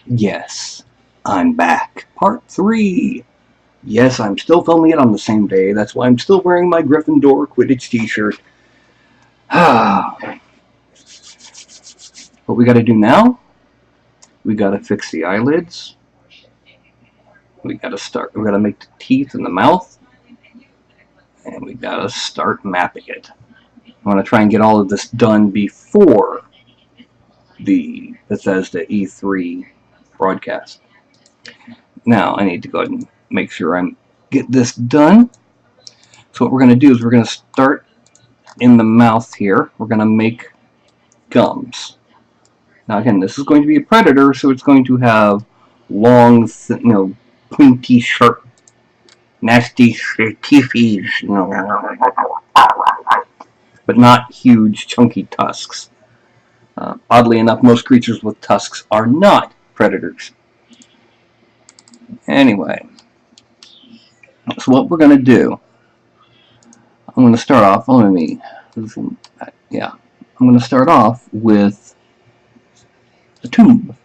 Yes, I'm back. Part 3. Yes, I'm still filming it on the same day. That's why I'm still wearing my Gryffindor Quidditch t-shirt. What we gotta do now, we gotta fix the eyelids. We gotta make the teeth in the mouth. And we gotta start mapping it. I wanna try and get all of this done before the Bethesda E3 broadcast. Now, I need to go ahead and make sure I get this done. So what we're going to do is we're going to start in the mouth here. We're going to make gums. Now again, this is going to be a predator, so it's going to have long, pointy, sharp, nasty teethies, but not huge, chunky tusks. Oddly enough, most creatures with tusks are not predators. Anyway, so what we're going to do, I'm going to start off, I'm going to start off with a tube,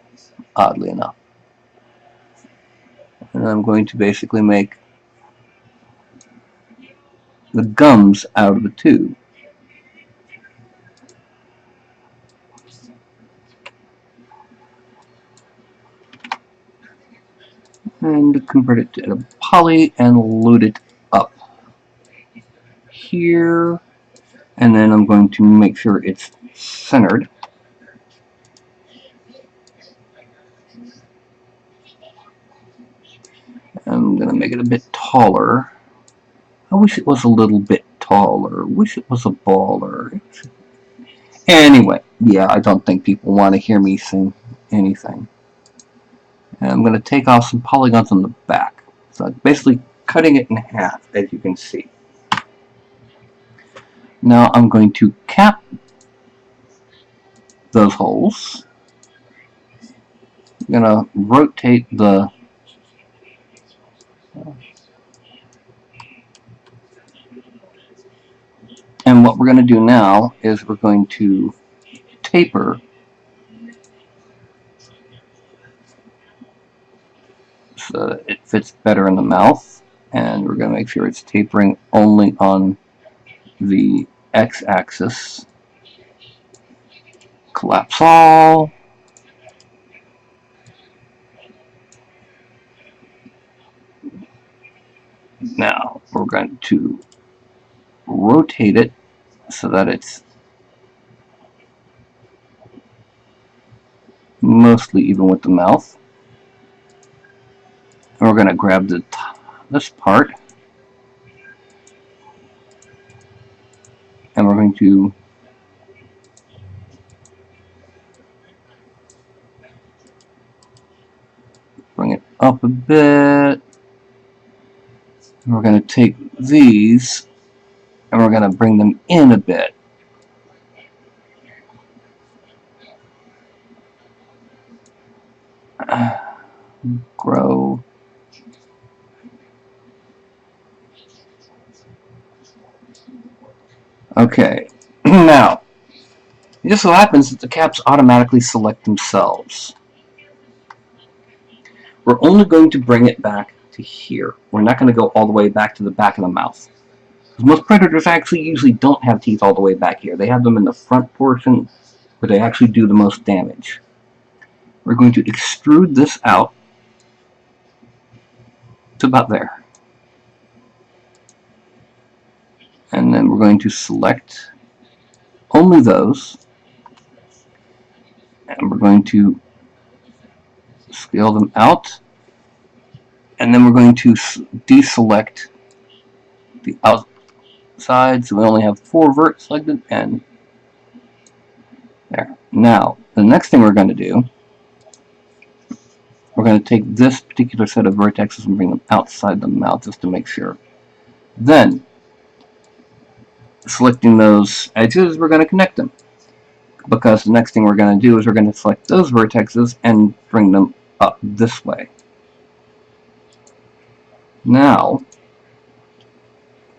oddly enough. And I'm going to basically make the gums out of the tube. And convert it to a poly and load it up here. And then I'm going to make sure it's centered. I'm going to make it a bit taller. I wish it was a little bit taller. I wish it was a baller. Anyway, yeah, I don't think people want to hear me sing anything. And I'm going to take off some polygons on the back. So I'm basically cutting it in half, as you can see. Now I'm going to cap those holes. I'm going to rotate the and what we're going to do now is we're going to taper so that it fits better in the mouth, and we're going to make sure it's tapering only on the x-axis. Collapse all. Now we're going to rotate it so that it's mostly even with the mouth. And we're going to grab this part, and we're going to bring it up a bit. And we're going to take these and we're going to bring them in a bit. Grow. Okay, now, it just so happens that the caps automatically select themselves. We're only going to bring it back to here. We're not going to go all the way back to the back of the mouth. Most predators actually usually don't have teeth all the way back here. They have them in the front portion, but they actually do the most damage. We're going to extrude this out to about there. And then we're going to select only those. And we're going to scale them out. And then we're going to deselect the outside, so we only have 4 verts selected, and there. Now, the next thing we're going to do, we're going to take this particular set of vertexes and bring them outside the mouth just to make sure. Then, selecting those edges, we're going to connect them. Because the next thing we're going to do is we're going to select those vertexes and bring them up this way. Now,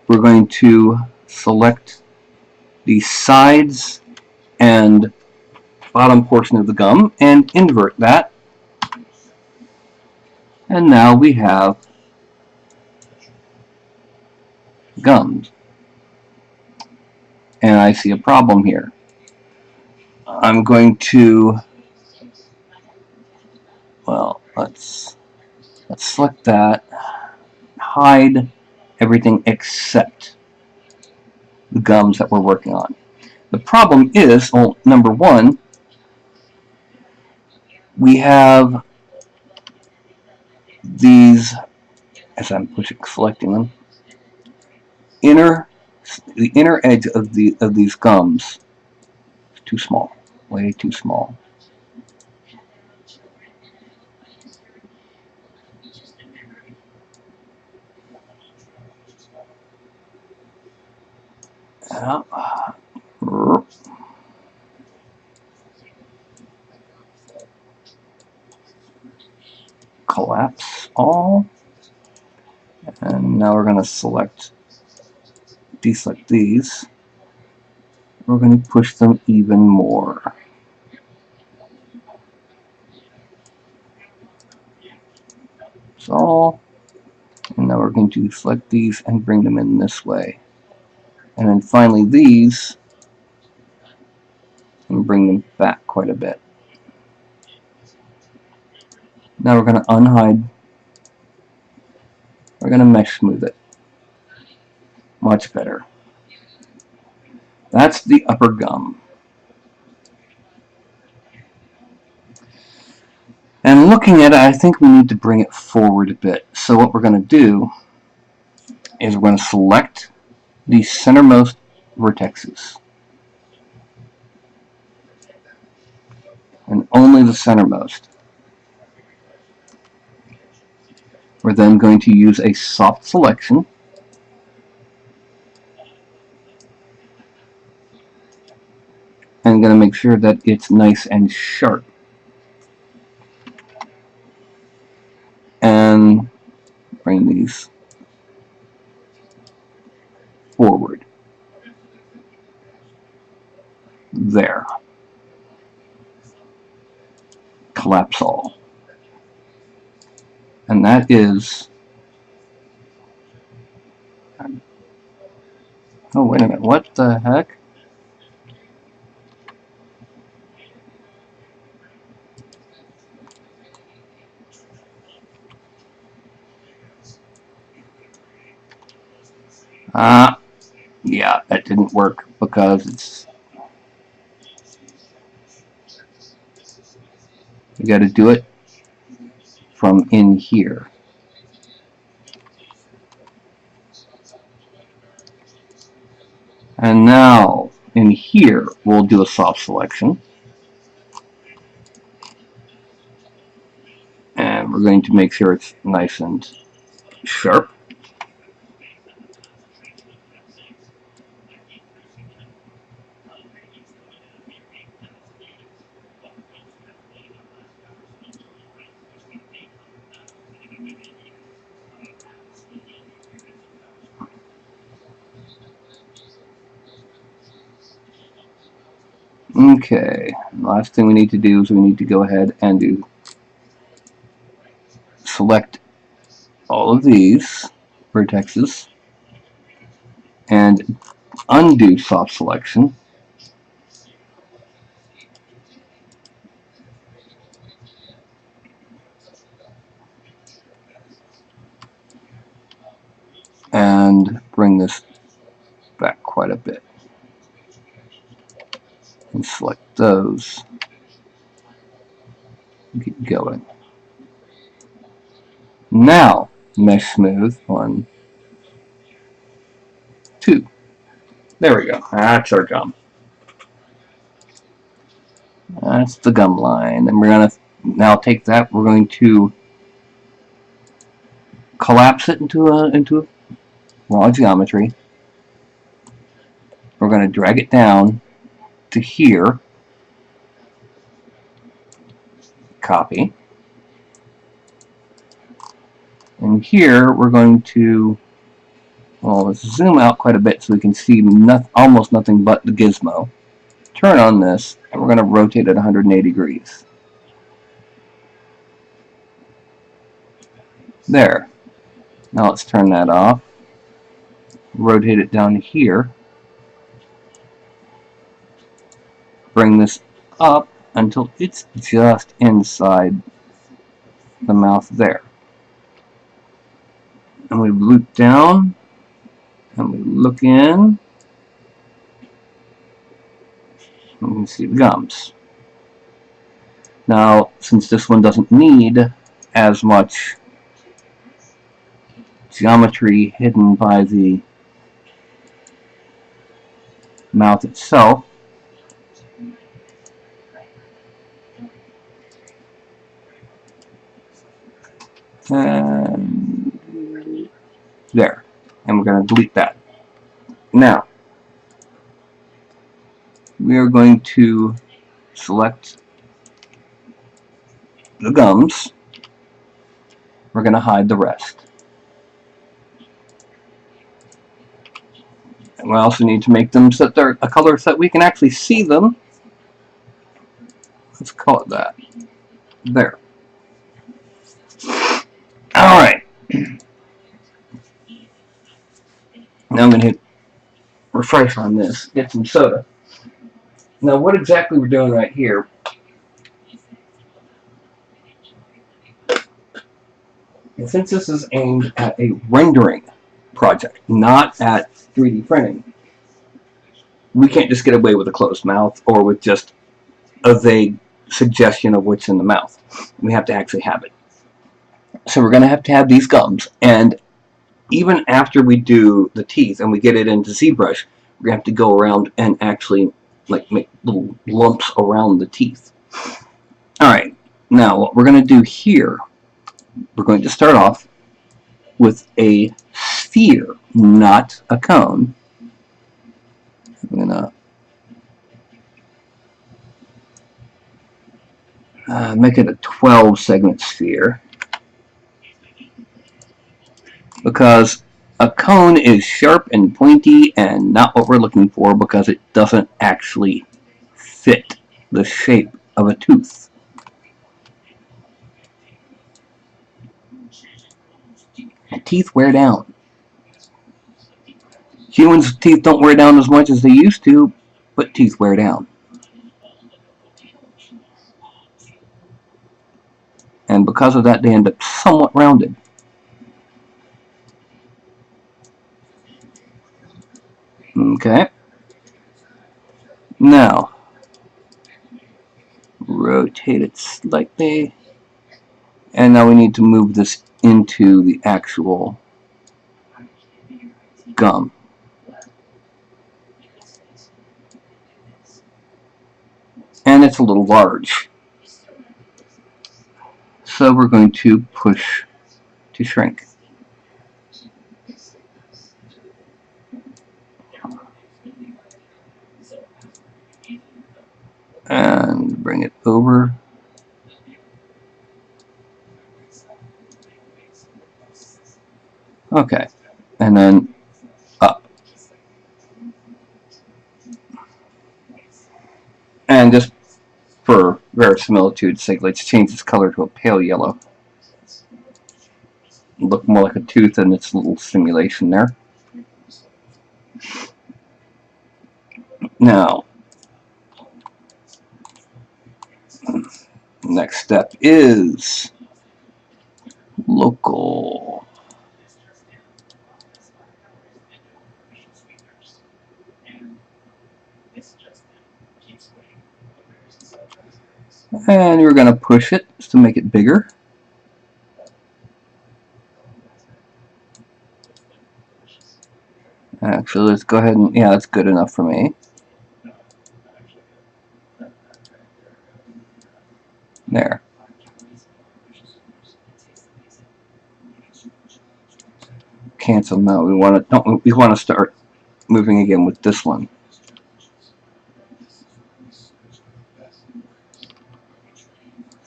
we're going to select the sides and bottom portion of the gum and invert that And now we have gums. And I see a problem here. I'm going to, well, let's select that, hide everything except the gums that we're working on. The problem is, well, number one, we have these, as I'm selecting them, the inner edge of these gums is too small, way too small. Collapse all, and now we're going to deselect these. We're going to push them even more. So, and now we're going to select these and bring them in this way. And then finally these, and bring them back quite a bit. Now we're going to unhide. We're going to mesh smooth it. Much better. That's the upper gum. And looking at it, I think we need to bring it forward a bit. So what we're going to do is we're going to select the centermost vertexes. And only the centermost. We're then going to use a soft selection. And I'm going to make sure that it's nice and sharp. And bring these forward. There. Collapse all. And that is... Oh, wait a minute. What the heck? Yeah, that didn't work because it's... You got to do it from in here. And now, in here, we'll do a soft selection. And we're going to make sure it's nice and sharp. Okay, last thing we need to do is we need to go ahead and select all of these vertexes and undo soft selection. And bring this back quite a bit. And select those. Keep going. Now, mesh smooth. 1, 2. There we go. That's our gum. That's the gum line. And we're going to now take that. We're going to collapse it into a raw geometry. We're going to drag it down to here. Copy. And here we're going to, well, let's zoom out quite a bit so we can see almost nothing but the gizmo. Turn on this, and we're going to rotate it 180 degrees. There. Now let's turn that off. Rotate it down here. Bring this up until it's just inside the mouth there. And we loop down and we look in. And we can see the gums. Now, since this one doesn't need as much geometry hidden by the mouth itself, and there. And we're going to delete that. Now, we are going to select the gums. We're going to hide the rest. And we also need to make them so that they're a color so that we can actually see them. Let's call it that. There. Alright. Now I'm going to hit refresh on this, get some soda. Now what exactly we're doing right here, since this is aimed at a rendering project, not at 3D printing, we can't just get away with a closed mouth or with just a vague suggestion of what's in the mouth. We have to actually have it. So we're going to have these gums, and even after we do the teeth and we get it into ZBrush, we're going to have to go around and actually like make little lumps around the teeth. Alright, now what we're going to do here, we're going to start off with a sphere, not a cone. I'm going to make it a 12 segment sphere, because a cone is sharp and pointy and not what we're looking for, because it doesn't actually fit the shape of a tooth. Teeth wear down. Humans' teeth don't wear down as much as they used to, but teeth wear down. And because of that, they end up somewhat rounded. Okay. Now, rotate it slightly. And now we need to move this into the actual gum. And it's a little large. So we're going to push to shrink. And bring it over. Okay. And then up. And just for verisimilitude's sake, let's change this color to a pale yellow. Look more like a tooth in its little simulation there. Now, next step is local. And we're going to push it just to make it bigger. Actually, let's go ahead and, yeah, that's good enough for me. There. Cancel now. We want to start moving again with this one.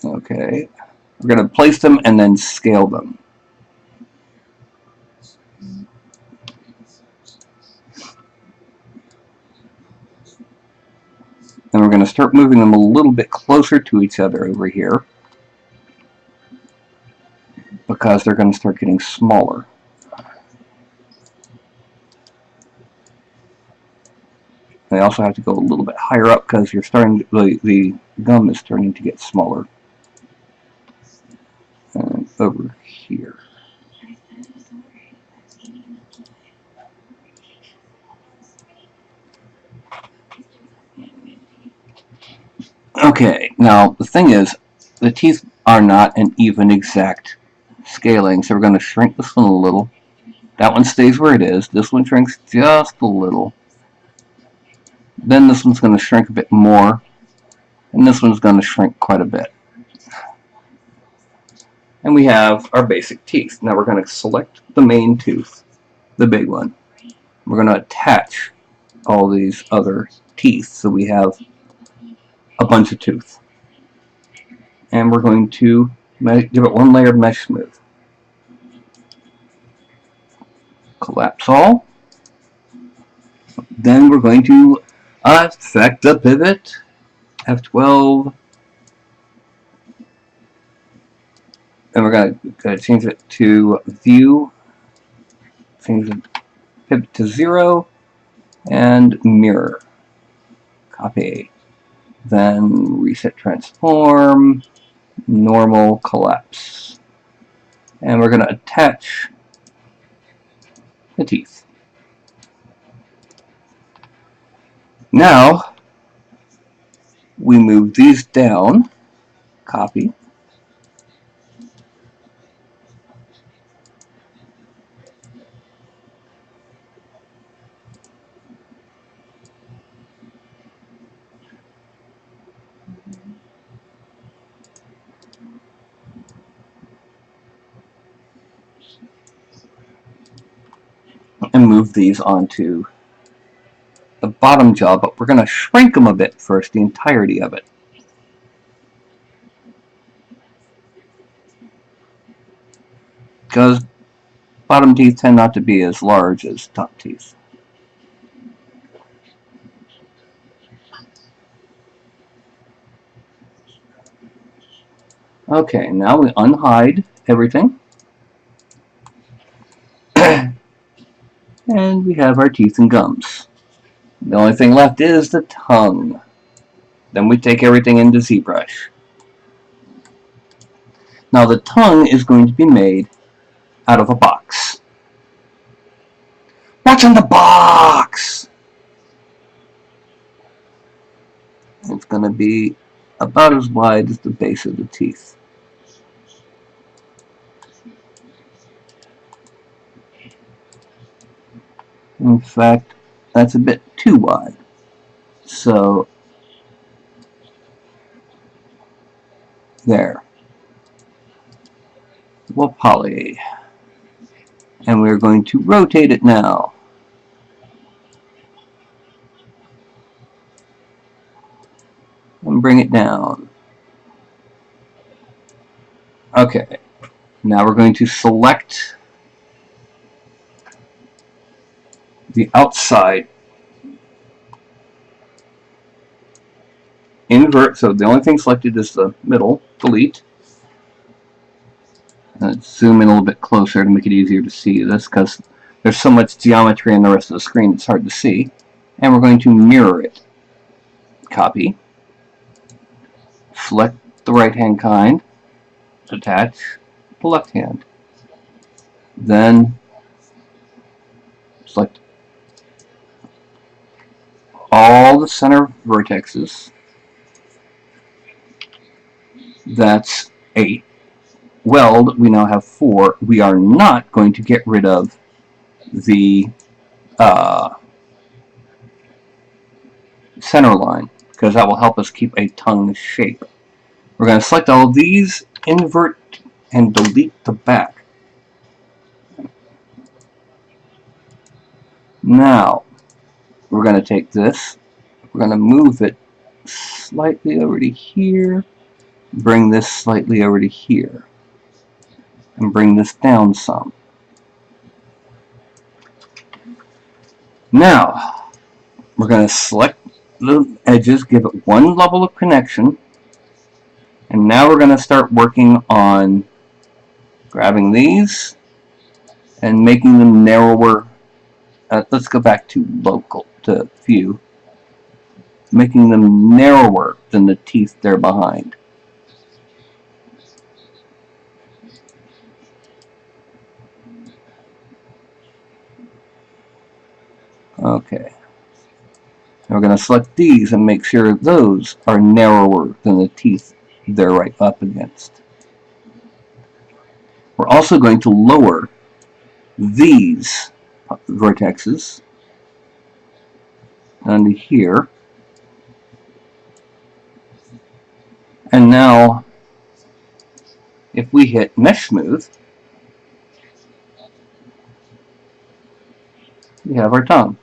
Okay. We're going to place them and then scale them. And we're going to start moving them a little bit closer to each other over here, because because they're going to start getting smaller. They also have to go a little bit higher up because you're starting the gum is starting to get smaller. And over here. Okay, now the thing is, the teeth are not an even exact scaling, so we're going to shrink this one a little. That one stays where it is. This one shrinks just a little. Then this one's going to shrink a bit more, and this one's going to shrink quite a bit. And we have our basic teeth. Now we're going to select the main tooth, the big one. We're going to attach all these other teeth so we have a bunch of tooth. And we're going to give it one layer of mesh smooth. Collapse all. Then we're going to affect the pivot. F12. And we're going to change it to view. Change the pivot to 0. And mirror. Copy. Then reset transform. Normal collapse. And we're going to attach the teeth. Now, we move these down, copy, and move these onto the bottom jaw, but we're going to shrink them a bit first, the entirety of it. Because bottom teeth tend not to be as large as top teeth. Okay, now we unhide everything. And we have our teeth and gums. The only thing left is the tongue. Then we take everything into ZBrush. Now the tongue is going to be made out of a box. What's in the box? It's going to be about as wide as the base of the teeth. In fact, that's a bit too wide. So, there. We'll poly. And we're going to rotate it now. And bring it down. Okay. Now we're going to select the outside. Invert, so the only thing selected is the middle. Delete. Let's zoom in a little bit closer to make it easier to see this, because there's so much geometry in the rest of the screen it's hard to see. And we're going to mirror it. Copy. Select the right hand kind. Attach the left hand. Then select all the center vertexes. That's 8. Weld, we now have 4. We are not going to get rid of the center line, because that will help us keep a tongue shape. We're going to select all of these, invert, and delete the back. Now, we're going to take this, we're going to move it slightly over to here, bring this slightly over to here, and bring this down some. Now, we're going to select the edges, give it one level of connection, and now we're going to start working on Grabbing these and making them narrower. Let's go back to local, to view. Making them narrower than the teeth they're behind. Okay. We're going to select these and make sure those are narrower than the teeth they're right up against. We're also going to lower these vertexes under here. And now, if we hit Mesh Smooth, we have our tongue.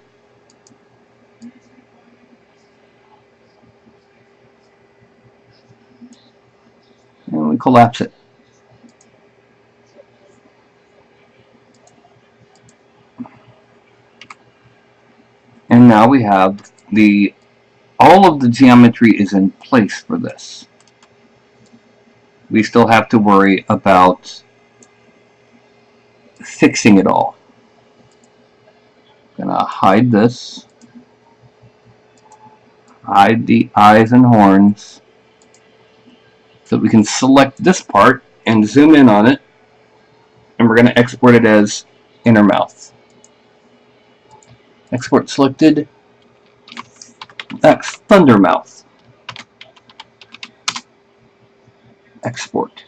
And we collapse it. And now we have all of the geometry is in place for this. We still have to worry about fixing it all. I'm gonna hide this. Hide the eyes and horns. So we can select this part and zoom in on it. And we're gonna export it as inner mouth. Export selected. That's thunder mouth. Export.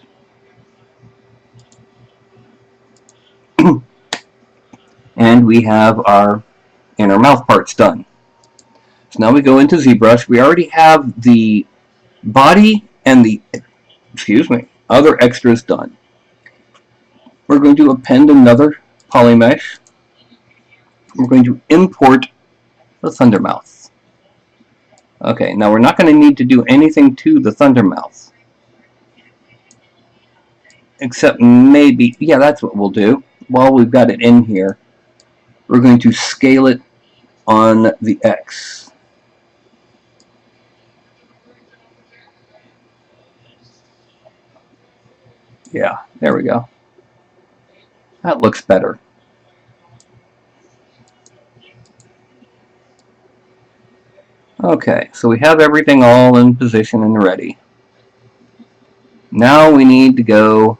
And we have our inner mouth parts done. So now we go into ZBrush. We already have the body and the, other extras done. We're going to append another polymesh. We're going to import the thunder mouth. Okay, now we're not going to need to do anything to the thunder mouth. Except maybe, yeah, that's what we'll do. While we've got it in here, we're going to scale it on the X. Yeah, there we go. That looks better. Okay, so we have everything all in position and ready. Now we need to go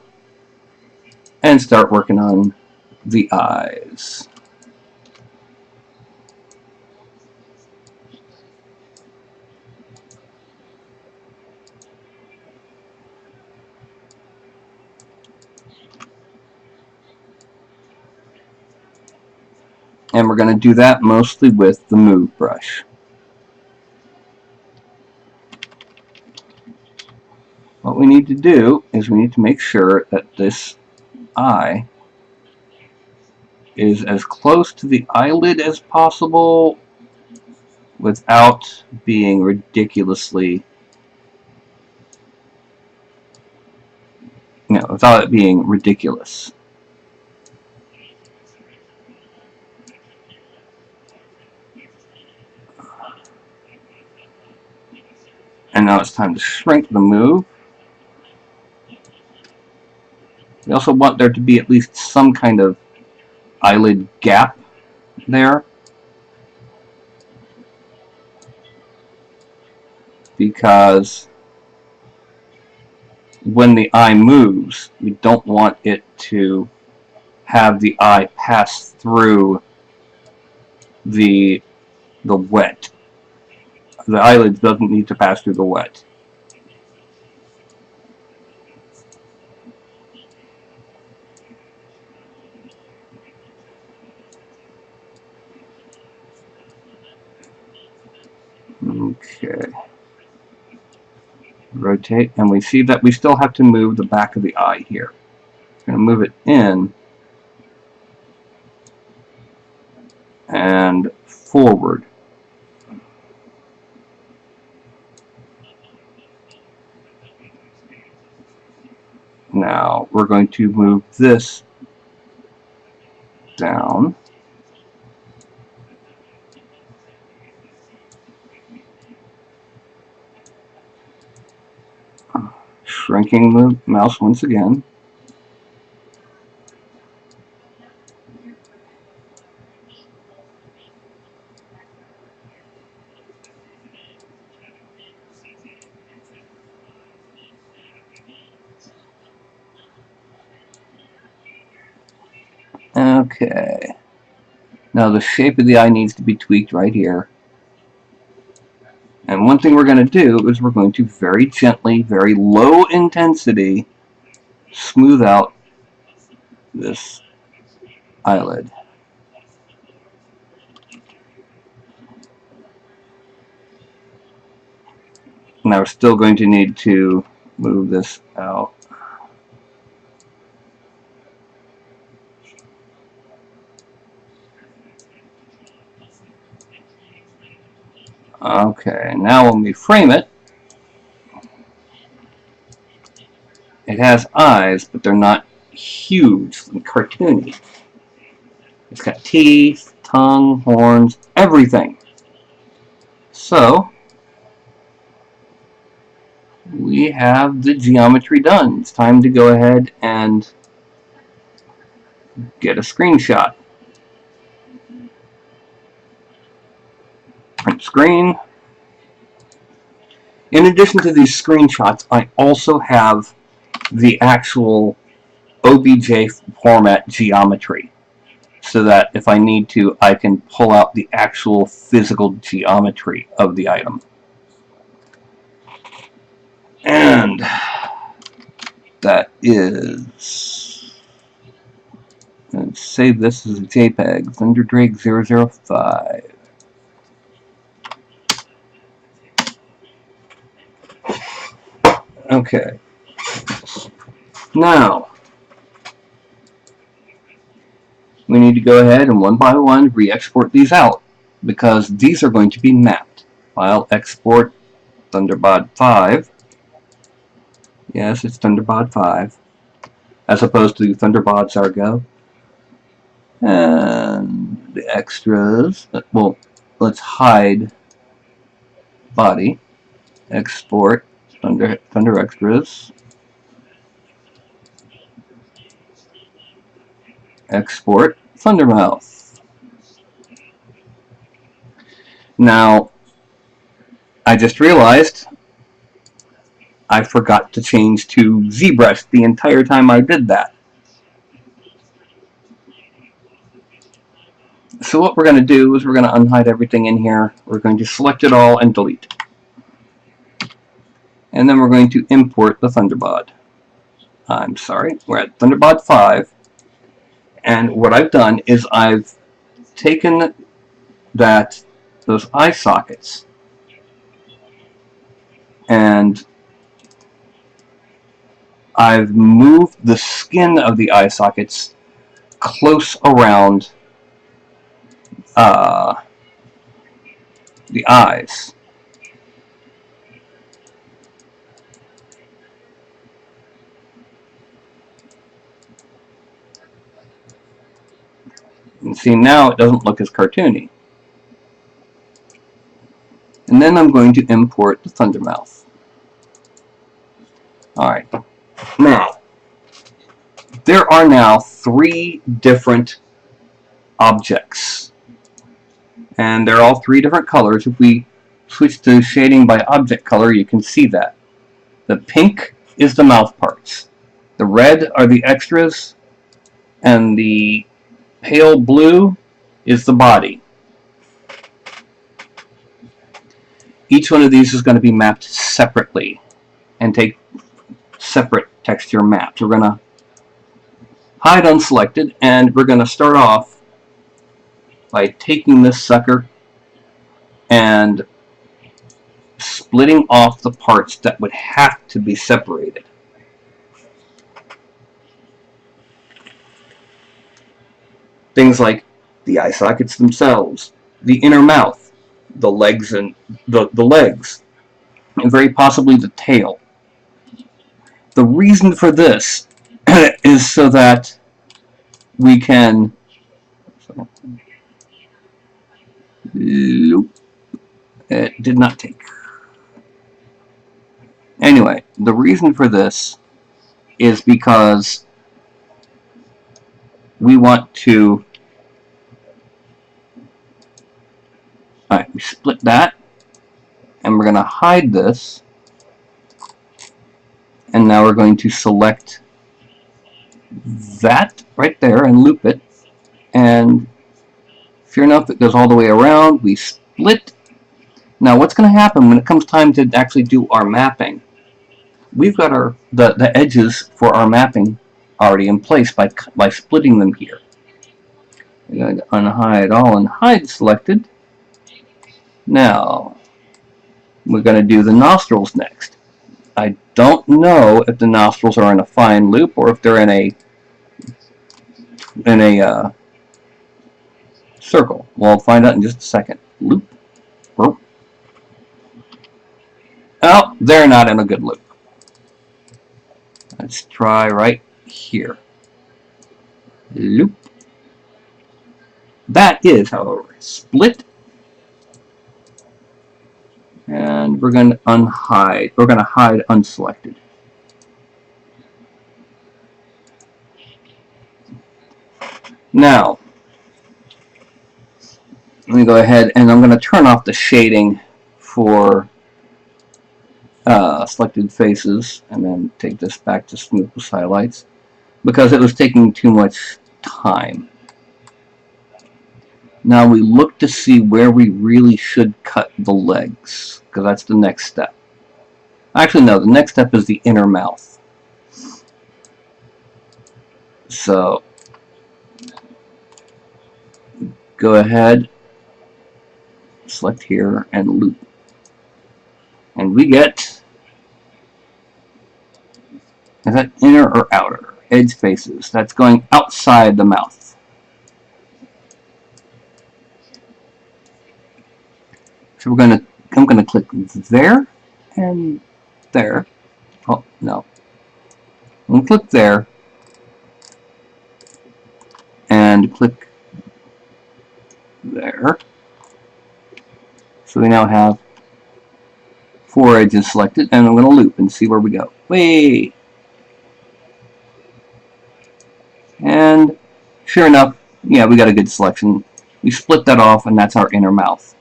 and start working on the eyes. And we're going to do that mostly with the move brush. What we need to do is we need to make sure that this eye is as close to the eyelid as possible without being ridiculously, without it being ridiculous. And now it's time to shrink the move. We also want there to be at least some kind of eyelid gap there, because when the eye moves, we don't want it to have the eye pass through the wet. The eyelid doesn't need to pass through the wet. Okay. Rotate, and we see that we still have to move the back of the eye here. I'm going to move it in and forward. Now we're going to move this down. Shrinking the mouse once again. Okay. Now the shape of the eye needs to be tweaked right here. And one thing we're going to do is we're going to very gently, very low intensity, smooth out this eyelid. Now we're still going to need to move this out. Okay, now when we frame it, it has eyes, but they're not huge and cartoony. It's got teeth, tongue, horns, everything. So, we have the geometry done. It's time to go ahead and get a screenshot. Print screen. In addition to these screenshots, I also have the actual OBJ format geometry, so that if I need to, I can pull out the actual physical geometry of the item. And that is, let's save this as a JPEG, Thunderdrake 005. Okay. Now, we need to go ahead and one by one re-export these out, because these are going to be mapped. File, export, Thunderbod 5. Yes, it's Thunderbod 5, as opposed to Thunderbod Sargo. And the extras, well, let's hide body, export, Thunder extras, export, Thundermouth. Now, I just realized I forgot to change to ZBrush the entire time I did that. So what we're going to do is we're going to unhide everything in here. We're going to select it all and delete. And then we're going to import the Thunderbod. I'm sorry, we're at Thunderbod 5. And what I've done is I've taken those eye sockets and I've moved the skin of the eye sockets close around the eyes. And see, now it doesn't look as cartoony. And then I'm going to import the Thundermouth. Alright. Now, there are now 3 different objects. And they're all 3 different colors. If we switch to shading by object color, you can see that. The pink is the mouth parts. The red are the extras. And the pale blue is the body. Each one of these is going to be mapped separately and take separate texture maps. We're going to hide unselected, and we're going to start off by taking this sucker and splitting off the parts that would have to be separated. Things like the eye sockets themselves, the inner mouth, the legs, and the legs, and very possibly the tail. The reason for this is so that we can it did not take. Anyway, the reason for this is because we want to we split that, and we're going to hide this, and now we're going to select that right there and loop it, and sure enough, it goes all the way around. We split. Now what's going to happen when it comes time to actually do our mapping? We've got the edges for our mapping already in place by splitting them here. We're going to unhide all and hide selected. Now we're going to do the nostrils next. I don't know if the nostrils are in a fine loop or if they're in a circle. We'll find out in just a second. Loop. Oh, they're not in a good loop. Let's try right here. Loop. That is, however, split. And we're going to unhide. We're going to hide unselected. Now, let me go ahead and I'm going to turn off the shading for selected faces and then take this back to smoothness highlights because it was taking too much time. Now we look to see where we really should cut the legs because that's the next step. Actually, no, the next step is the inner mouth. So go ahead, select here and loop. And we get, is that inner or outer? Edge faces. That's going outside the mouth. So I'm gonna click there and there. Oh no. I'm gonna click there and click there. So we now have 4 edges selected, and I'm gonna loop and see where we go. Wait. And sure enough, yeah, we got a good selection. We split that off, and that's our inner mouth.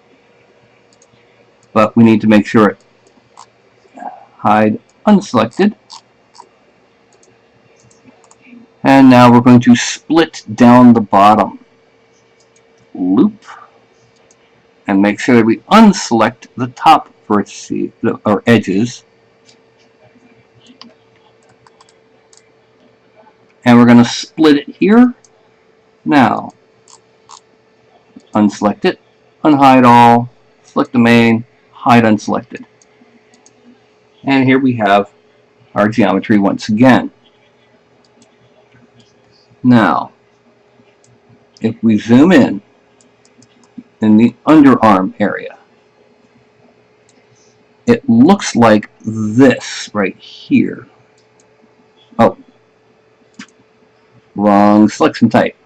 But we need to make sure it hide unselected. And now we're going to split down the bottom. Loop. And make sure that we unselect the top vertices or edges. And we're going to split it here. Now, unselect it, unhide all, select the main, hide unselected. And here we have our geometry once again. Now, if we zoom in the underarm area, it looks like this right here. Oh, wrong selection type.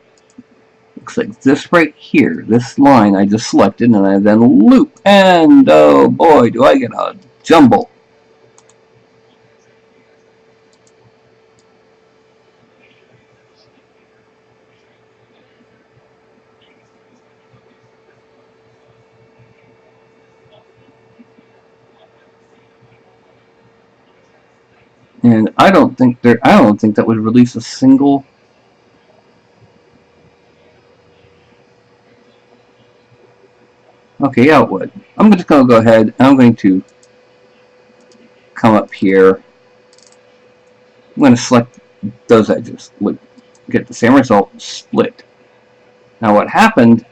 Looks like this right here, this line I just selected, and I then loop, and oh boy, do I get a jumble. And I don't think that would release a single. Okay, yeah, it would. I'm just going to go ahead and I'm going to come up here. I'm going to select those edges. Look, get the same result, split. Now what happened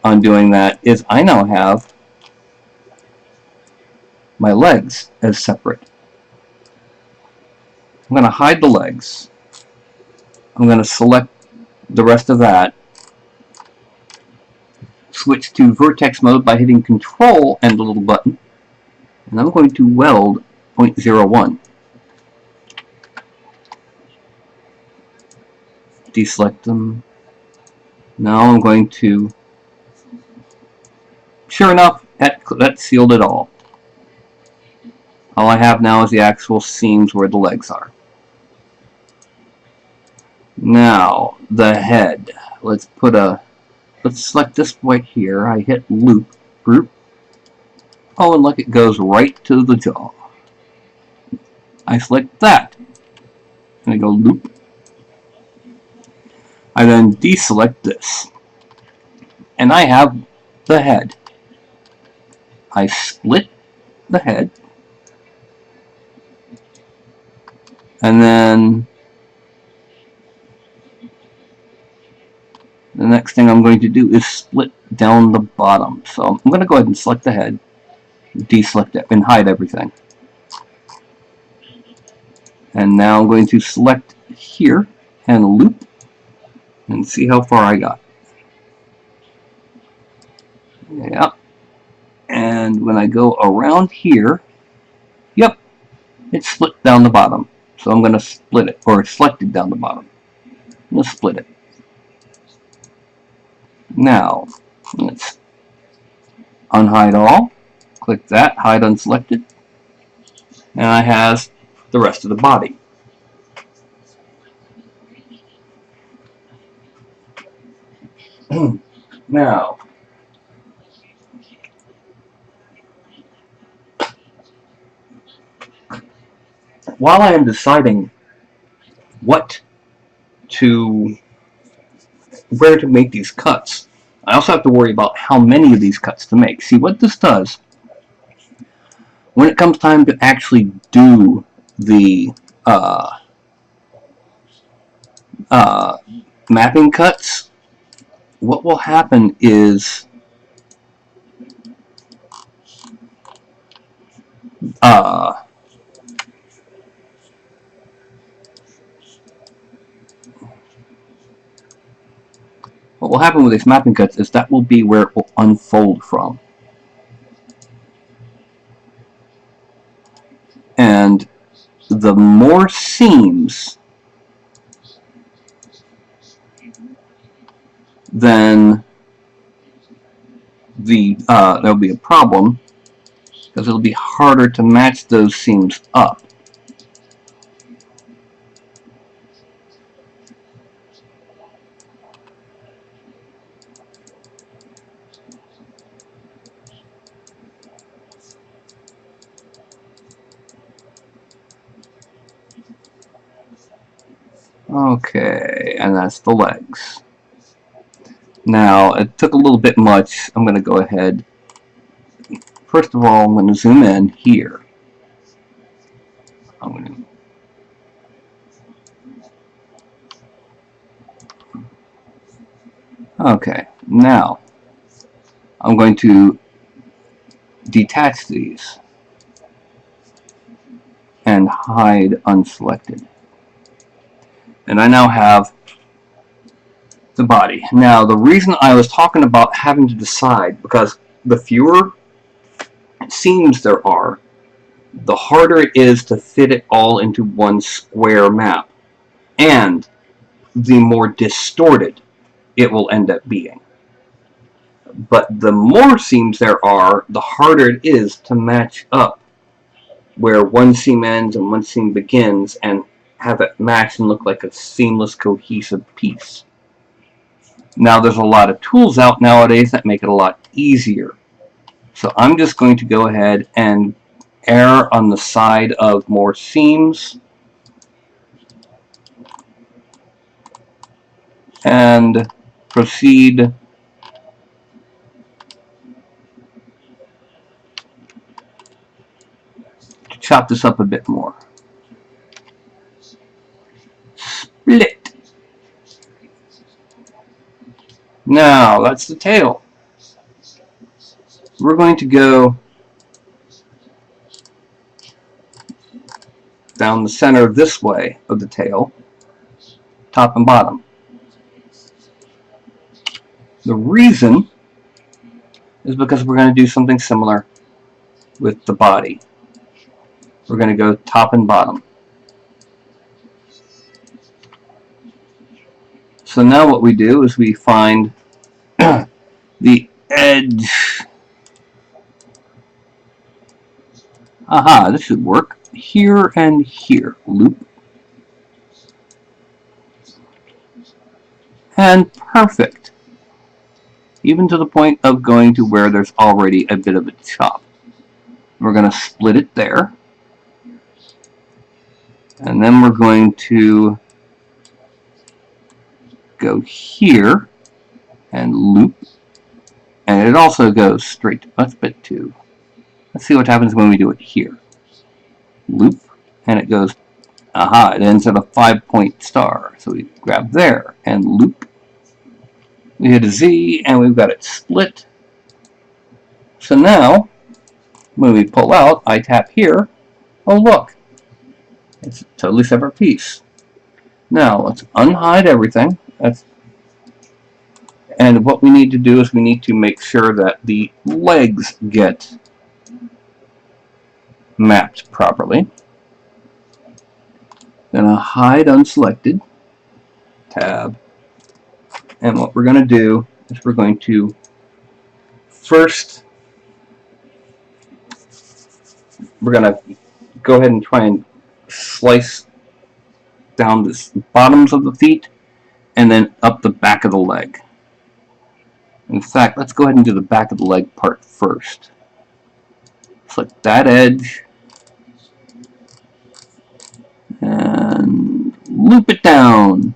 on doing that is I now have my legs as separate. I'm going to hide the legs. I'm going to select the rest of that. Switch to vertex mode by hitting Control and the little button. And I'm going to weld 0.01. Deselect them. Now I'm going to, sure enough, that sealed it all. All I have now is the actual seams where the legs are. Now, the head. Let's select this right here. I hit loop, group. Oh, and look, it goes right to the jaw. I select that. And I go loop. I then deselect this, and I have the head. I split the head, and then the next thing I'm going to do is split down the bottom. So I'm going to go ahead and select the head, deselect it, and hide everything. And now I'm going to select here and loop and see how far I got. Yeah. And when I go around here, yep, it's split down the bottom. So I'm going to split it, or select it down the bottom. I'm going to split it. Now, let's unhide all. Click that, hide unselected. And I have the rest of the body. Now, while I am deciding where to make these cuts, I also have to worry about how many of these cuts to make. See, what this does, when it comes time to actually do the mapping cuts, what will happen is what will happen with these mapping cuts is that will be where it will unfold from. And the more seams, then there'll be a problem, because it'll be harder to match those seams up. Okay, and that's the legs. Now, it took a little bit much. I'm going to go ahead. First of all, I'm going to zoom in here. I'm going to... Okay, now I'm going to detach these and hide unselected. And I now have the body. Now, the reason I was talking about having to decide, because the fewer seams there are, the harder it is to fit it all into one square map, and the more distorted it will end up being. But the more seams there are, the harder it is to match up where one seam ends and one seam begins and have it match and look like a seamless, cohesive piece. Now, there's a lot of tools out nowadays that make it a lot easier. So I'm just going to go ahead and err on the side of more seams and proceed to chop this up a bit more. Split. Now, that's the tail. We're going to go down the center this way of the tail, top and bottom. The reason is because we're going to do something similar with the body. We're going to go top and bottom. So now what we do is we find the edge. Aha, this should work. Here and here. Loop. And perfect. Even to the point of going to where there's already a bit of a chop. We're going to split it there. And then we're going to go here and loop, and it also goes straight to, that's bit 2. Let's see what happens when we do it here. Loop, and it goes, aha, it ends at a 5-point star. So we grab there and loop. We hit a Z and we've got it split. So now, when we pull out, I tap here. Oh look, it's a totally separate piece. Now let's unhide everything. And what we need to do is we need to make sure that the legs get mapped properly. Gonna hide unselected, tab, and what we're gonna do is we're going to first, we're gonna go ahead and try and slice down the bottoms of the feet and then up the back of the leg. In fact, let's go ahead and do the back of the leg part first. Select that edge and loop it down.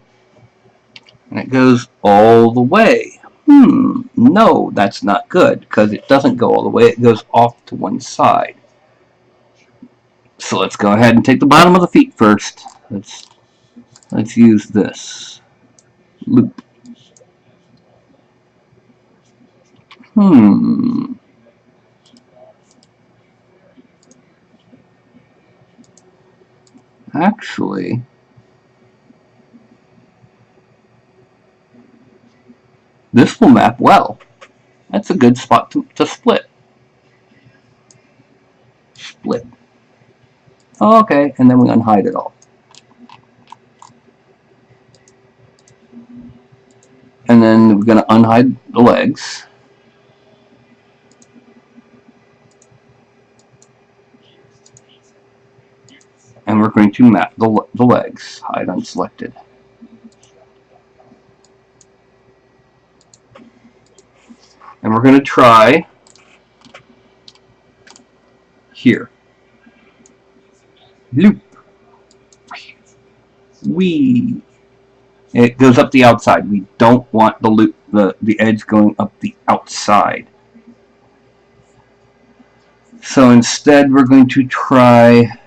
And it goes all the way. No, that's not good because it doesn't go all the way. It goes off to one side. So let's go ahead and take the bottom of the feet first. Let's use this. Loop. Actually, this will map well. That's a good spot to split. Split. Okay, and then we unhide it all. And then we're going to unhide the legs. And we're going to map the legs. Hide unselected. And we're going to try here. Loop. Wee. It goes up the outside. We don't want the loop, the edge going up the outside. So instead we're going to try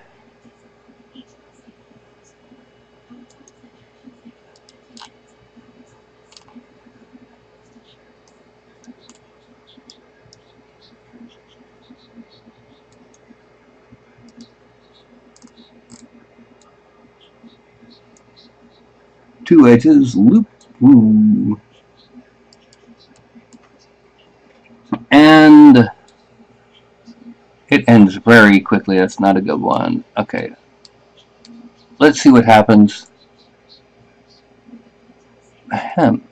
two edges, loop, ooh. And it ends very quickly. That's not a good one. Okay. Let's see what happens. Ahem.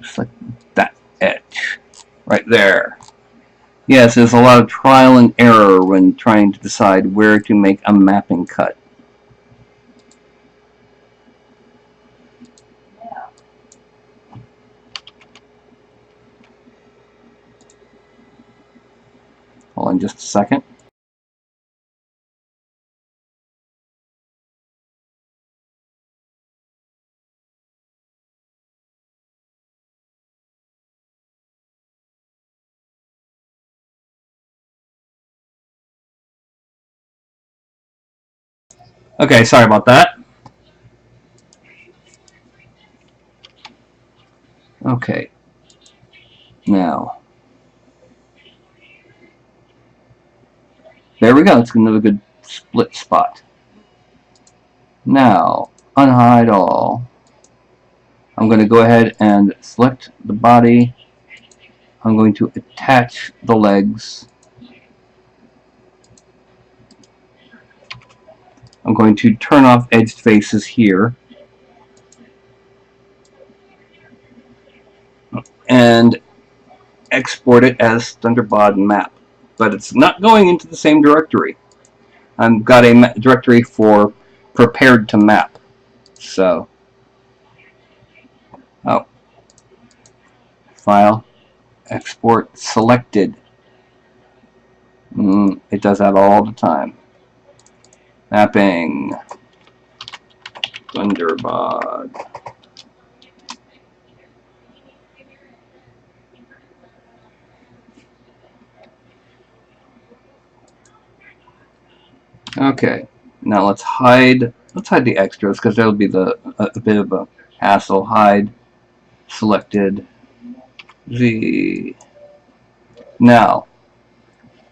Just like that edge. Right there. Yes, there's a lot of trial and error when trying to decide where to make a mapping cut. Hold on just a second. Okay, sorry about that. Okay. Now. There we go. It's another good split spot. Now, unhide all. I'm going to go ahead and select the body. I'm going to attach the legs. I'm going to turn off edged faces here. And export it as Thunderbird map. But it's not going into the same directory. I've got a directory for prepared to map. So, oh, file, export selected. It does that all the time. Mapping, Thunderbird. Okay, now let's hide the extras because that'll be a bit of a hassle. Hide selected Z. Now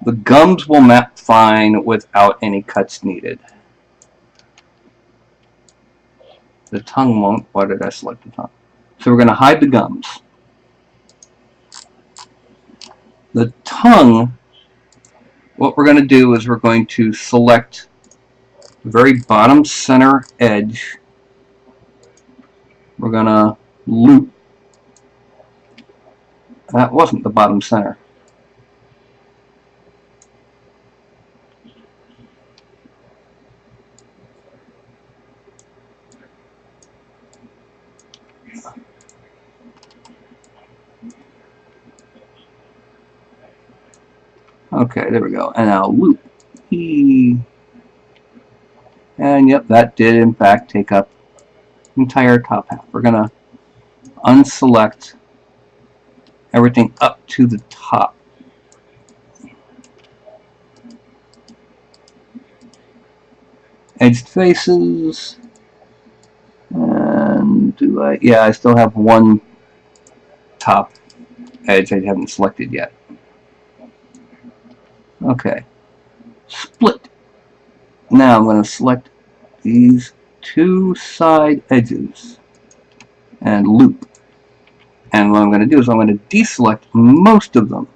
the gums will map fine without any cuts needed. The tongue won't. Why did I select the tongue? So we're going to hide the gums. The tongue, what we're going to do is we're going to select the very bottom center edge. We're going to loop. That wasn't the bottom center. Okay, there we go. And now loop. And yep, that did in fact take up the entire top half. We're going to unselect everything up to the top. Edged faces. And do I? Yeah, I still have one top edge I haven't selected yet. Okay. Split. Now I'm going to select these two side edges and loop. And what I'm going to do is I'm going to deselect most of them,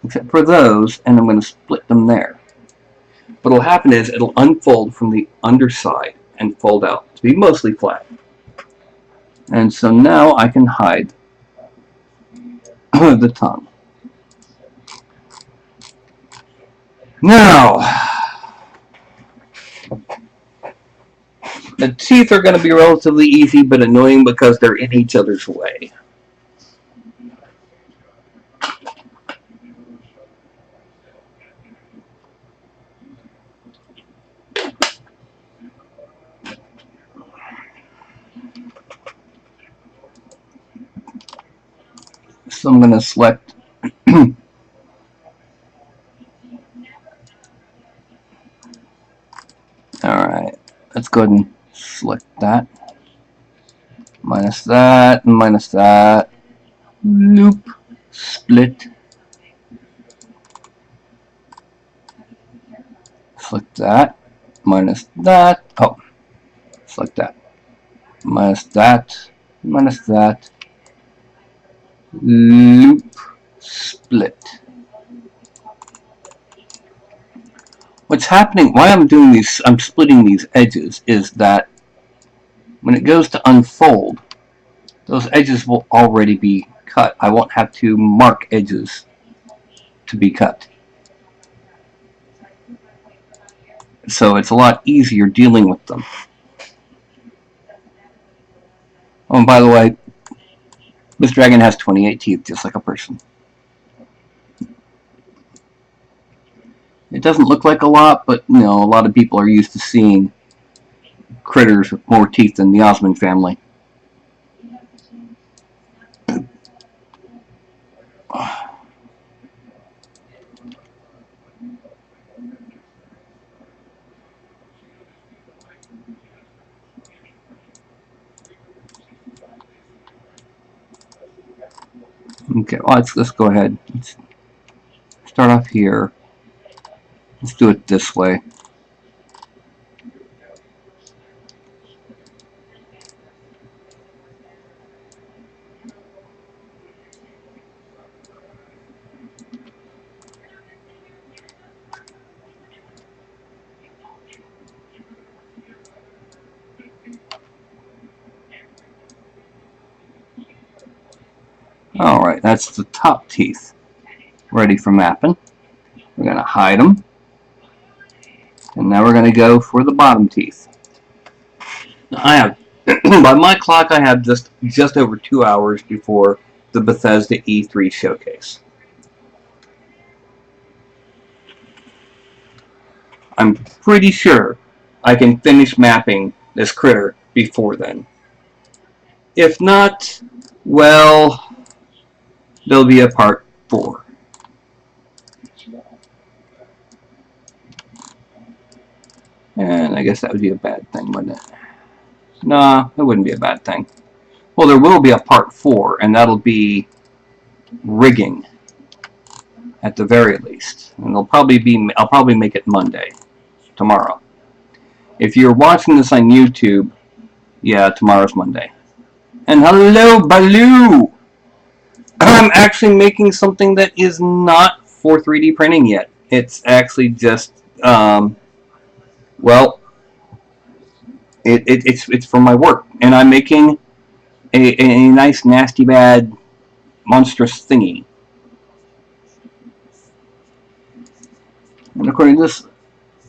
except for those, and I'm going to split them there. What will happen is it'll unfold from the underside and fold out to be mostly flat. And so now I can hide the tongue. Now, the teeth are going to be relatively easy but annoying because they're in each other's way. So I'm going to select alright, let's go ahead and select that. Minus that, minus that. Loop, split. Select that, minus that. Oh, select that. Minus that, minus that. Loop, split. What's happening, why I'm doing these, I'm splitting these edges, is that when it goes to unfold, those edges will already be cut. I won't have to mark edges to be cut. So it's a lot easier dealing with them. Oh, and by the way, this dragon has 28 teeth, just like a person. It doesn't look like a lot, but you know, a lot of people are used to seeing critters with more teeth than the Osmond family. Okay, well, let's go ahead. Let's start off here. Let's do it this way. Alright, that's the top teeth ready for mapping. We're going to hide them. And now we're going to go for the bottom teeth. Now I have, by my clock, I have just over 2 hours before the Bethesda E3 showcase. I'm pretty sure I can finish mapping this critter before then. If not, well, there'll be a part 4. And I guess that would be a bad thing, wouldn't it? Nah, it wouldn't be a bad thing. Well, there will be a part 4, and that'll be rigging at the very least. And I'll probably make it Monday, tomorrow. If you're watching this on YouTube, yeah, tomorrow's Monday. And hello, Baloo! I'm actually making something that is not for 3D printing yet. It's actually just, well, it's for my work. And I'm making a nice, nasty, bad, monstrous thingy. And according to this,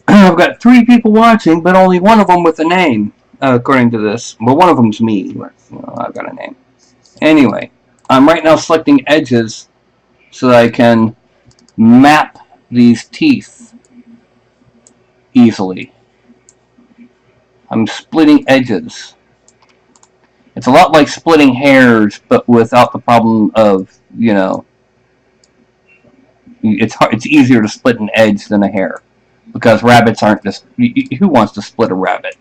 I've got 3 people watching, but only one of them with a name, according to this. Well, one of them's me, but I've got a name. Anyway, I'm right now selecting edges so that I can map these teeth easily. I'm splitting edges. It's a lot like splitting hairs, but without the problem of, it's easier to split an edge than a hair. Because rabbits aren't just... Who wants to split a rabbit?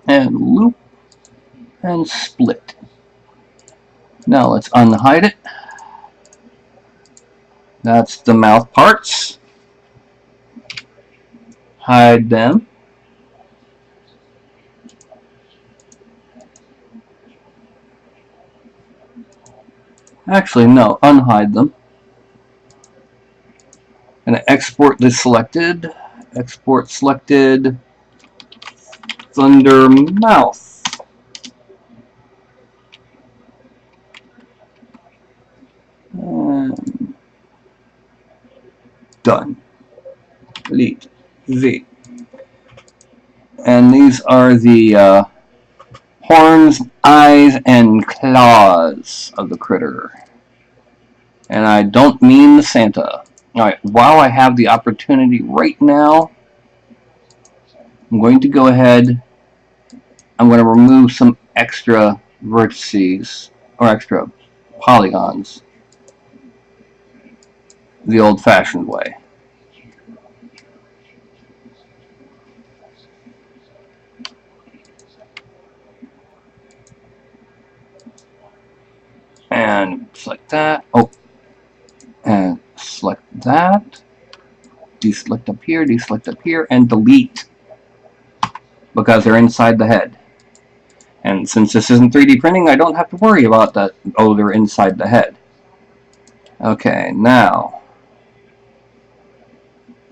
And loop. And split. Now let's unhide it. That's the mouth parts. Hide them. Actually, no, unhide them. And export this selected. Export selected. Thunder mouth. And done. Delete. V. And these are the horns, eyes, and claws of the critter. And I don't mean the Santa. Alright, while I have the opportunity right now, I'm going to go ahead. I'm going to remove some extra vertices, or extra polygons, the old-fashioned way. And select that. Oh, and select that. Deselect up here, and delete. Because they're inside the head. And since this isn't 3D printing, I don't have to worry about that. Oh, they're inside the head. Okay, now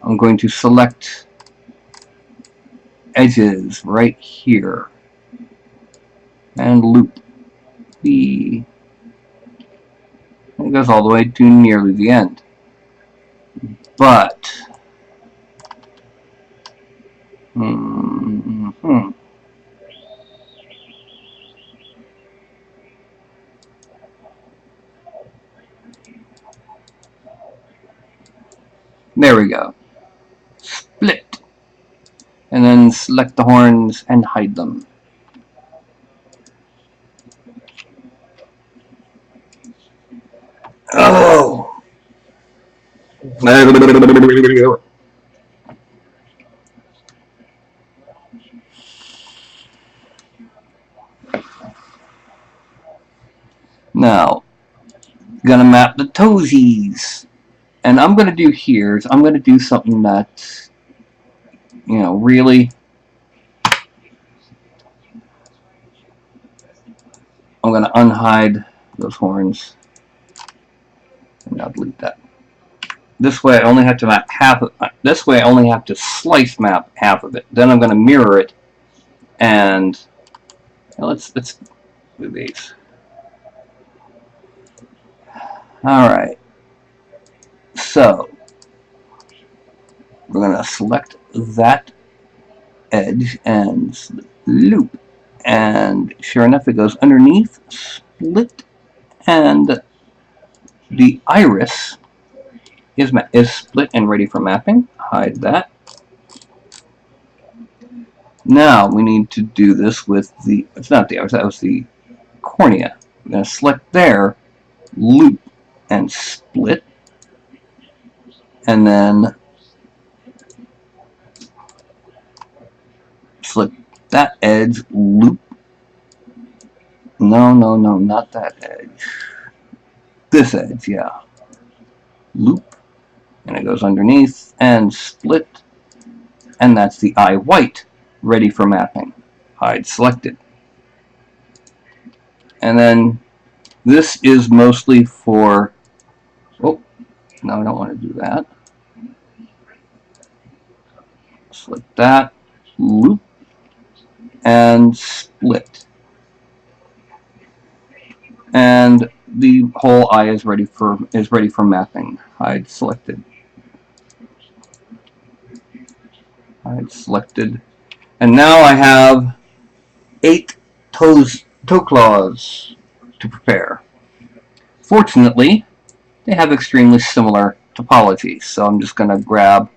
I'm going to select edges right here. And loop. It goes all the way to nearly the end. But there we go. Split. And then select the horns and hide them. Oh! Now, gonna map the toesies. And I'm gonna do here is I'm gonna do something that, really, I'm gonna unhide those horns. And I'll delete that. This way I only have to map half of it. This way I only have to slice map half of it. Then I'm gonna mirror it, and let's do these. Alright. So we're going to select that edge and loop. And sure enough, it goes underneath, split, and the iris is split and ready for mapping. Hide that. Now we need to do this with the, it's not the iris, that was the cornea. I'm going to select there, loop, and split, and then select that edge, loop. No, not that edge. This edge, yeah. Loop, and it goes underneath, and split, and that's the eye white, ready for mapping. Hide selected. And then this is mostly for, oh, no, I don't want to do that. Select that, loop, and split. And the whole eye is ready for mapping. Hide selected. Hide selected. And now I have 8 toe claws to prepare. Fortunately, they have extremely similar topologies, so I'm just going to grab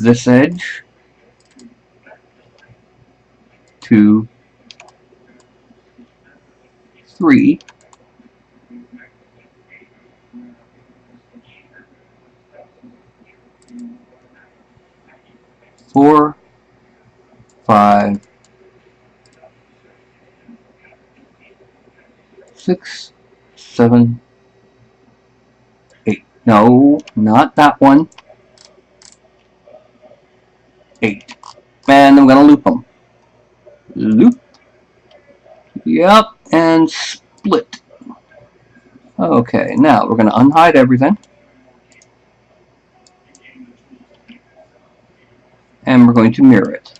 this edge, 2, 3, 4, 5, 6, 7, 8. No, not that one. 8. And I'm going to loop them. Loop. Yep, and split. Okay, now we're going to unhide everything. And we're going to mirror it.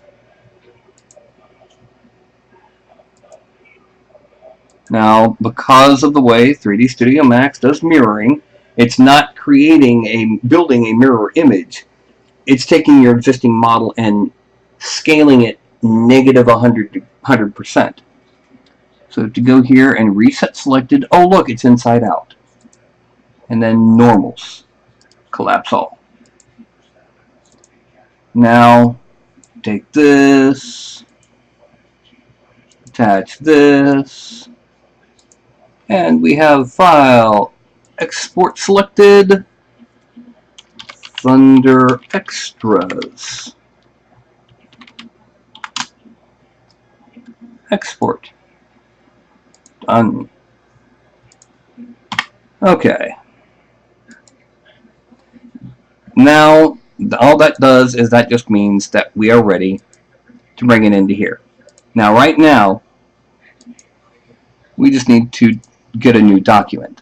Now, because of the way 3D Studio Max does mirroring, it's not building a mirror image. It's taking your existing model and scaling it negative 100%. So to go here and reset selected, oh look, it's inside out. And then normals, collapse all. Now, take this, attach this, and we have file, export selected, Thunder Extras. Export. Done. Okay. Now, all that does is that just means that we are ready to bring it into here. Now, right now, we just need to get a new document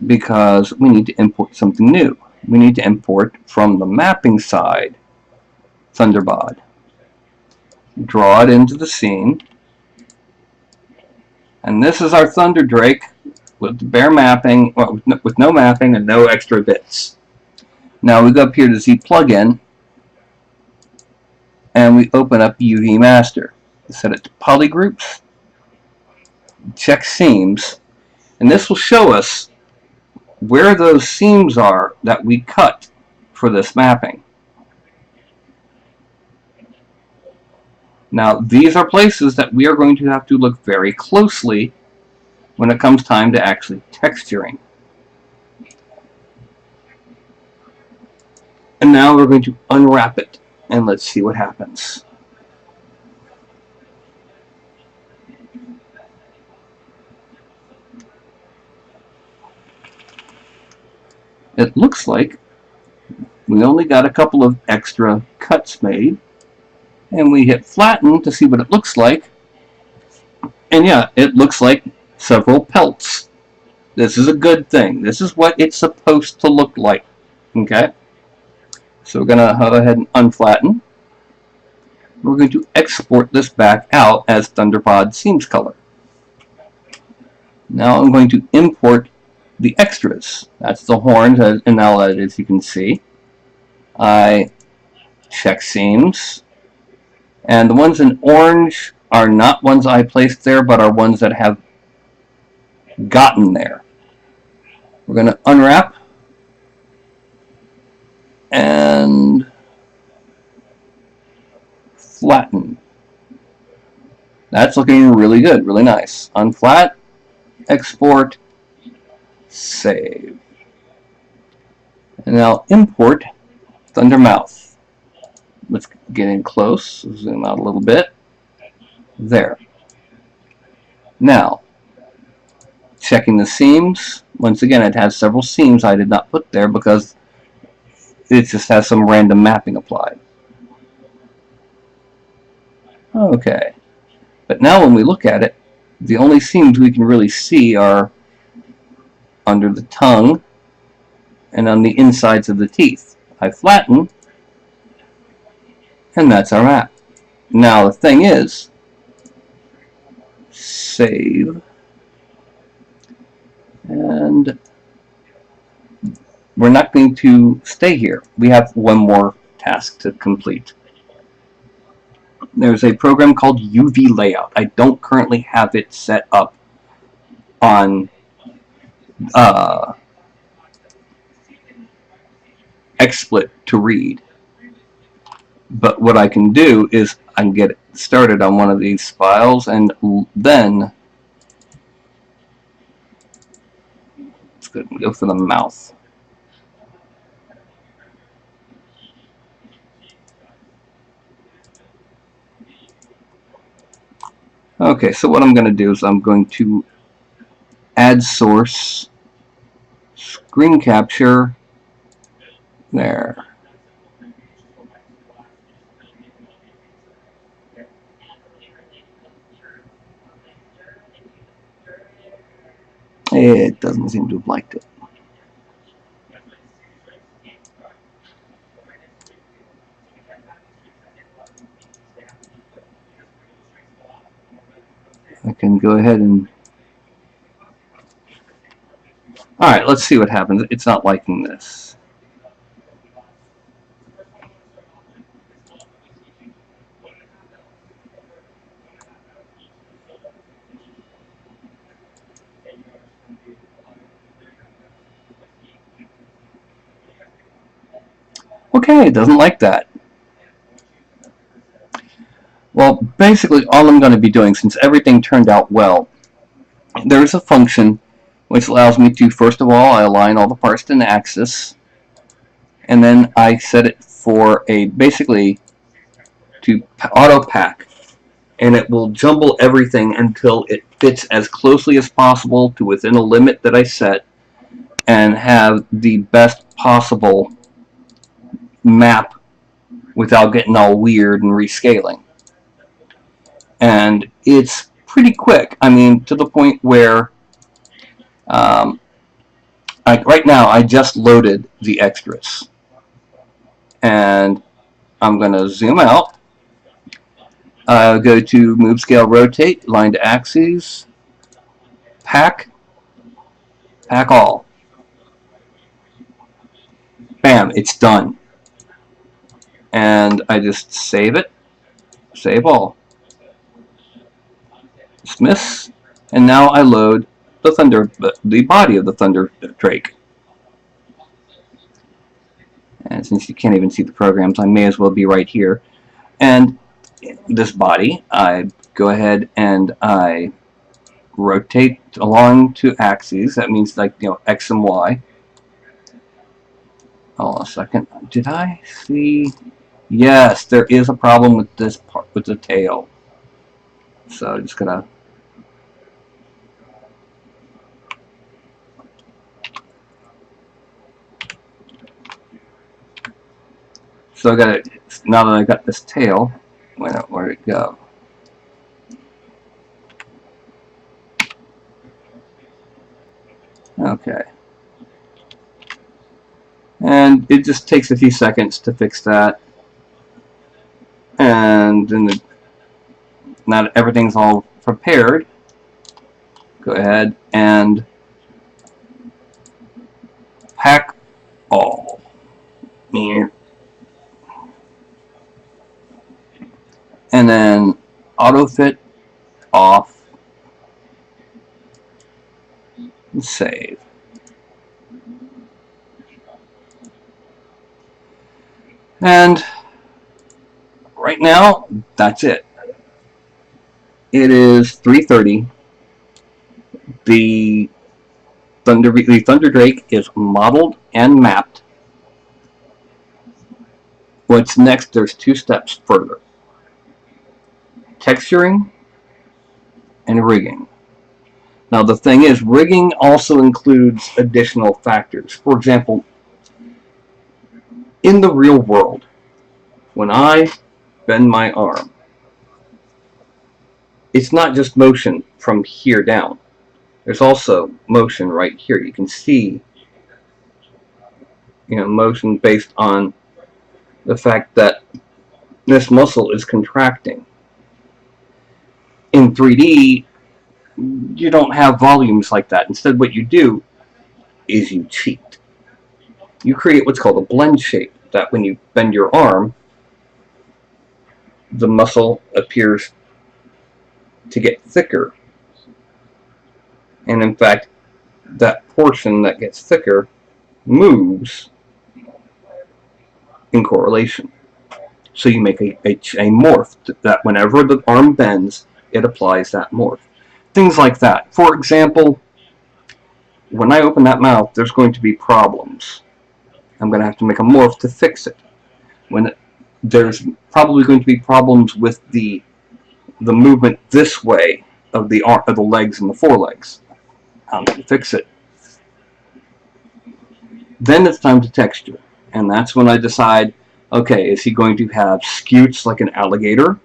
because we need to import something new. We need to import from the mapping side Thunderbod. Draw it into the scene. And this is our Thunder Drake with bare mapping, well, with no mapping and no extra bits. Now we go up here to Z plugin and we open up UV Master. Set it to polygroups, check seams, and this will show us where those seams are that we cut for this mapping. Now these are places that we are going to have to look very closely when it comes time to actually texturing. And now we're going to unwrap it and let's see what happens. It looks like we only got a couple of extra cuts made, and we hit flatten to see what it looks like, and yeah, it looks like several pelts. This is a good thing. This is what it's supposed to look like. Okay, so we're gonna go ahead and unflatten. We're going to export this back out as Thunderbod seams color. Now I'm going to import the extras. That's the horns, and now as you can see, I check seams, and the ones in orange are not ones I placed there, but are ones that have gotten there. We're going to unwrap and flatten. That's looking really good, really nice. Unflat, export, save. And now import Thunder Mouth. Let's get in close, zoom out a little bit. There. Now, checking the seams. Once again, it has several seams I did not put there because it just has some random mapping applied. Okay. But now when we look at it, the only seams we can really see are under the tongue and on the insides of the teeth. I flatten, and that's our map. Now the thing is, save, and we're not going to stay here. We have one more task to complete. There's a program called UV Layout. I don't currently have it set up on XSplit to read. But what I can do is I can get started on one of these files, and then let's go for the mouth. Okay, so what I'm going to do is I'm going to add source, screen capture, there. It doesn't seem to have liked it. I can go ahead and... Alright, let's see what happens. It's not liking this. Okay, it doesn't like that. Well, basically all I'm going to be doing, since everything turned out well, there's a function which allows me to, first of all, I align all the parts to an axis, and then I set it for basically to auto pack, and it will jumble everything until it fits as closely as possible to within a limit that I set, and have the best possible map without getting all weird and rescaling. And it's pretty quick. I mean, to the point where right now I just loaded the extras, and I'm going to zoom out. Go to Move, Scale, Rotate, Line to Axes, Pack, Pack All. Bam, it's done. And I just save it, save all. Dismiss, and now I load the body of the Thunder Drake. And since you can't even see the programs, I may as well be right here. And this body, I go ahead and I rotate along to axes. That means, like, X and Y. Hold on a second. Did I see? Yes, there is a problem with this part, with the tail. So I'm just gonna... So I got it. Now that I got this tail, where'd it go? Okay. And it just takes a few seconds to fix that. And then now that everything's all prepared, go ahead and pack all. And then auto fit off and save. And right now, that's it. it is 3:30. The Thunder Drake is modeled and mapped. What's next? There's 2 steps further: texturing and rigging. Now the thing is, rigging also includes additional factors. For example, in the real world, when I bend my arm, it's not just motion from here down. There's also motion right here. You can see, motion based on the fact that this muscle is contracting. In 3D, you don't have volumes like that. Instead, what you do is you cheat. You create what's called a blend shape, that when you bend your arm, the muscle appears to get thicker. And in fact, that portion that gets thicker moves in correlation. So you make a morph that whenever the arm bends, it applies that morph. Things like that. For example, when I open that mouth, there's going to be problems. I'm going to have to make a morph to fix it. There's probably going to be problems with the movement this way of the legs and the forelegs. I'm going to fix it. Then it's time to texture, and that's when I decide, okay, is he going to have scutes like an alligator?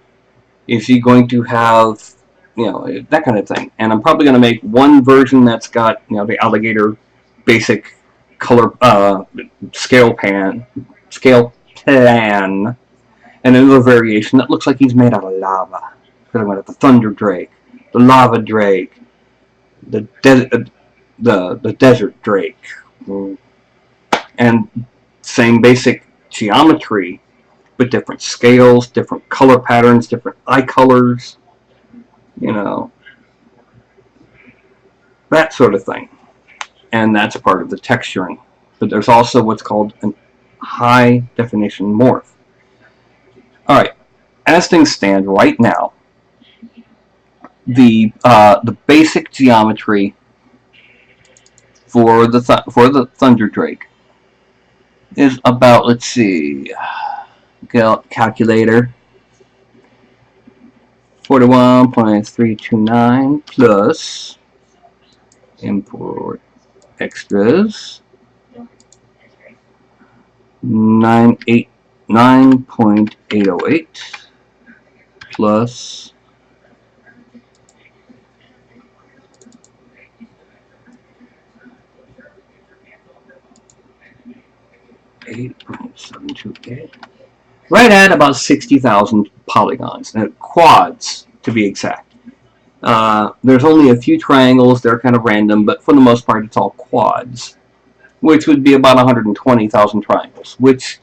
Is he going to have, that kind of thing? And I'm probably going to make one version that's got, the alligator basic color scale pan, and another variation that looks like he's made out of lava. Because I'm going to have the Thunder Drake, the Lava Drake, the Desert Drake, and same basic geometry, but different scales, different color patterns, different eye colors, that sort of thing. And that's part of the texturing. But there's also what's called a high definition morph. Alright, as things stand right now, the basic geometry for the Thunder Drake is about, let's see, calculator, 41.329 plus import extras 9.808 plus 8.728, right at about 60,000 polygons, quads to be exact. There's only a few triangles, they're kind of random, but for the most part it's all quads, which would be about 120,000 triangles, which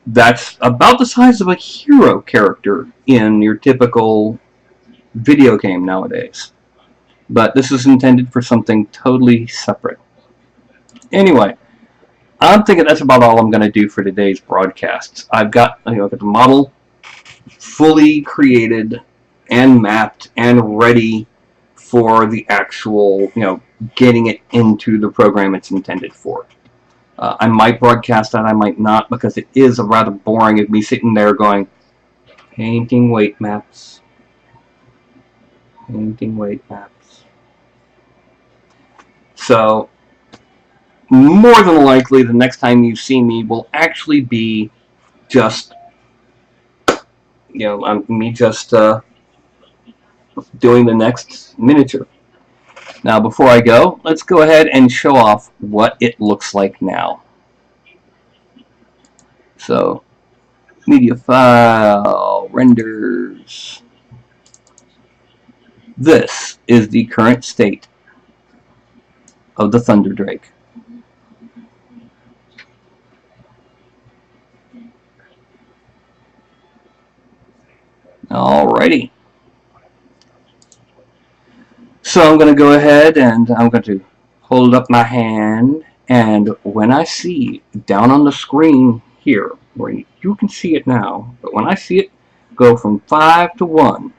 that's about the size of a hero character in your typical video game nowadays. But this is intended for something totally separate. Anyway, I'm thinking that's about all I'm going to do for today's broadcasts. I've got the model fully created and mapped and ready for the actual, getting it into the program it's intended for. I might broadcast that, I might not, because it is rather boring of me sitting there going, painting weight maps, painting weight maps. So, more than likely, the next time you see me will actually be just, me just doing the next miniature. Now, before I go, let's go ahead and show off what it looks like now. So, media file, renders. This is the current state of the Thunder Drake. Alrighty. So I'm going to go ahead and I'm going to hold up my hand, and when I see down on the screen here, where you can see it now, but when I see it go from 5 to 1,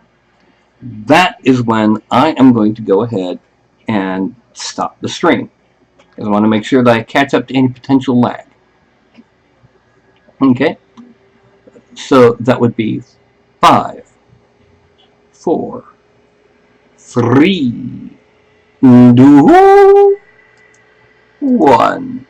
that is when I am going to go ahead and stop the stream, because I want to make sure that I catch up to any potential lag. Okay, so that would be 5, 4, 3, 2, 1.